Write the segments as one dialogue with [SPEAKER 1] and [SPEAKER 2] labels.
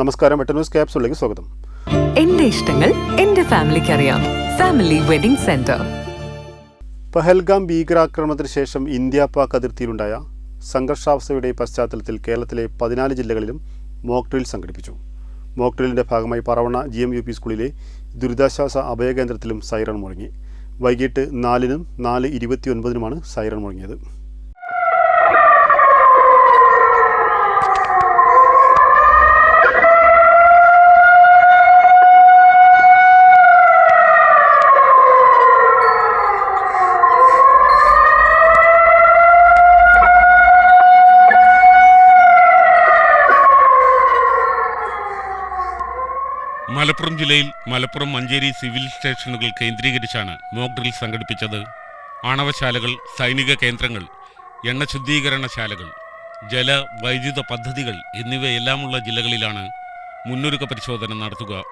[SPEAKER 1] നമസ്കാരം, വെട്ട ന്യൂസ് ക്യാപ്സൂളിലേക്ക് സ്വാഗതം.
[SPEAKER 2] എന്റെ ഇഷ്ടങ്ങൾ എന്റെ ഫാമിലിക്ക് അറിയാം. Family wedding centre.
[SPEAKER 1] പഹൽഗാം ഭീകരാക്രമണത്തിന് ശേഷം ഇന്ത്യ പാക് അതിർത്തിയിലുണ്ടായ സംഘർഷാവസ്ഥയുടെ പശ്ചാത്തലത്തിൽ കേരളത്തിലെ 14 ജില്ലകളിലും മോക്ക് ഡ്രിൽ സംഘടിപ്പിച്ചു. മോക്ക് ഡ്രില്ലിൻ്റെ ഭാഗമായി പറവണ്ണ GMUP സ്കൂളിലെ ദുരിതാശ്വാസ അഭയകേന്ദ്രത്തിലും സൈറൺ മുഴങ്ങി. വൈകിട്ട് 4-നും 4:29-നുമാണ് സൈറൺ മുഴങ്ങിയത്.
[SPEAKER 3] മലപ്പുറം ജില്ലയിൽ മലപ്പുറം മഞ്ചേരി സിവിൽ സ്റ്റേഷനുകൾ കേന്ദ്രീകരിച്ചാണ് മോക്ക് ഡ്രിൽ സംഘടിപ്പിച്ചത്. ആണവശാലകൾ, സൈനിക കേന്ദ്രങ്ങൾ, എണ്ണ ശുദ്ധീകരണശാലകൾ, ജല വൈദ്യുത പദ്ധതികൾ എന്നിവയെല്ലാമുള്ള ജില്ലകളിലാണ് മുന്നൊരുക്ക പരിശോധന നടത്തുക.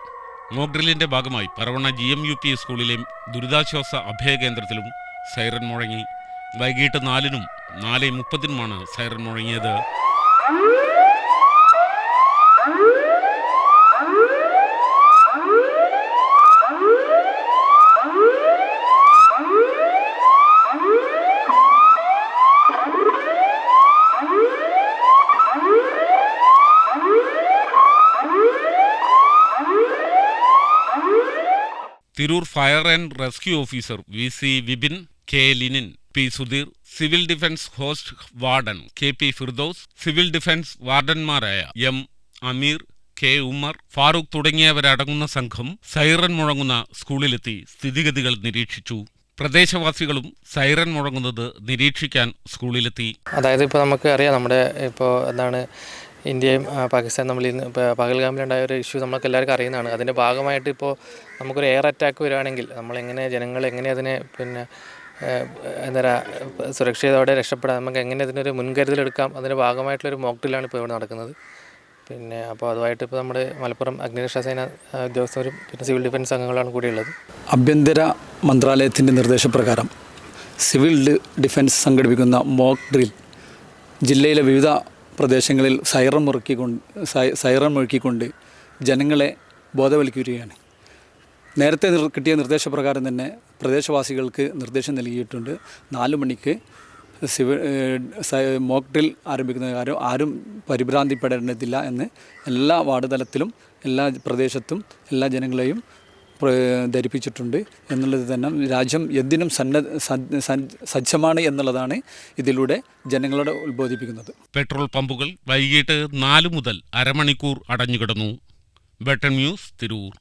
[SPEAKER 3] മോക്ക് ഡ്രില്ലിൻ്റെ ഭാഗമായി പറവണ്ണ GMUP സ്കൂളിലെ ദുരിതാശ്വാസ അഭയകേന്ദ്രത്തിലും സൈറൺ മുഴങ്ങി. വൈകിട്ട് 4-നും 4:30-നുമാണ് സൈറൺ മുഴങ്ങിയത്. Tirur fire and rescue officer VC Vipin, K Linin, P Sudheer, civil defence post warden KP Firdous, civil defence വാർഡന്മാരായ M അമീർ, K ഉമർ, ഫാറൂഖ് തുടങ്ങിയവരടങ്ങുന്ന സംഘം സൈറൺ മുഴങ്ങുന്ന സ്കൂളിലെത്തി സ്ഥിതിഗതികൾ നിരീക്ഷിച്ചു. പ്രദേശവാസികളും സൈറൺ മുഴങ്ങുന്നത് നിരീക്ഷിക്കാൻ സ്കൂളിലെത്തി.
[SPEAKER 4] അതായത് ഇപ്പോൾ നമുക്ക് അറിയാം, നമ്മുടെ ഇപ്പോൾ ഇന്ത്യയും പാകിസ്ഥാനും തമ്മിൽ പഹൽഗാമിലുണ്ടായ ഒരു ഇഷ്യൂ നമുക്ക് എല്ലാവർക്കും അറിയുന്നതാണ്. അതിൻ്റെ ഭാഗമായിട്ട് ഇപ്പോൾ നമുക്കൊരു എയർ അറ്റാക്ക് വരികയാണെങ്കിൽ ജനങ്ങൾ എങ്ങനെ അതിനെ സുരക്ഷിതയോടെ രക്ഷപ്പെടാം, നമുക്ക് എങ്ങനെ അതിനൊരു മുൻകരുതലെടുക്കാം, അതിൻ്റെ ഭാഗമായിട്ടുള്ളൊരു മോക്ക് ഡ്രില്ലാണ് ഇപ്പോൾ ഇവിടെ നടക്കുന്നത്. അപ്പോൾ അതുമായിട്ട് ഇപ്പോൾ നമ്മുടെ മലപ്പുറം അഗ്നിരക്ഷാസേന ഉദ്യോഗസ്ഥരും സിവിൽ ഡിഫൻസ് അംഗങ്ങളാണ് കൂടിയുള്ളത്.
[SPEAKER 5] ആഭ്യന്തര മന്ത്രാലയത്തിൻ്റെ നിർദ്ദേശപ്രകാരം സിവിൽ ഡിഫൻസ് സംഘടിപ്പിക്കുന്ന മോക്ക് ഡ്രിൽ ജില്ലയിലെ വിവിധ പ്രദേശങ്ങളിൽ സൈറൺ മുഴക്കിക്കൊണ്ട് ജനങ്ങളെ ബോധവൽക്കരിക്കുകയാണ്. നേരത്തെ കിട്ടിയ നിർദ്ദേശപ്രകാരം തന്നെ പ്രദേശവാസികൾക്ക് നിർദ്ദേശം നൽകിയിട്ടുണ്ട്. 4 മണിക്ക് മോക്ക് ഡ്രിൽ ആരംഭിക്കുന്ന കാര്യം ആരും പരിഭ്രാന്തിപ്പെടേണ്ടതില്ല എന്ന് എല്ലാ വാർഡ് തലത്തിലും എല്ലാ പ്രദേശത്തും എല്ലാ ജനങ്ങളെയും ധരിപ്പിച്ചിട്ടുണ്ട് എന്നുള്ളത് തന്നെ. രാജ്യം എന്തിനും സജ്ജമാണ് എന്നുള്ളതാണ് ഇതിലൂടെ ജനങ്ങളോട് ഉത്ബോധിപ്പിക്കുന്നത്.
[SPEAKER 3] പെട്രോൾ പമ്പുകൾ വൈകിട്ട് 4 മുതൽ അരമണിക്കൂർ അടഞ്ഞുകിടന്നു. വെട്ടൻ ന്യൂസ്, തിരൂർ.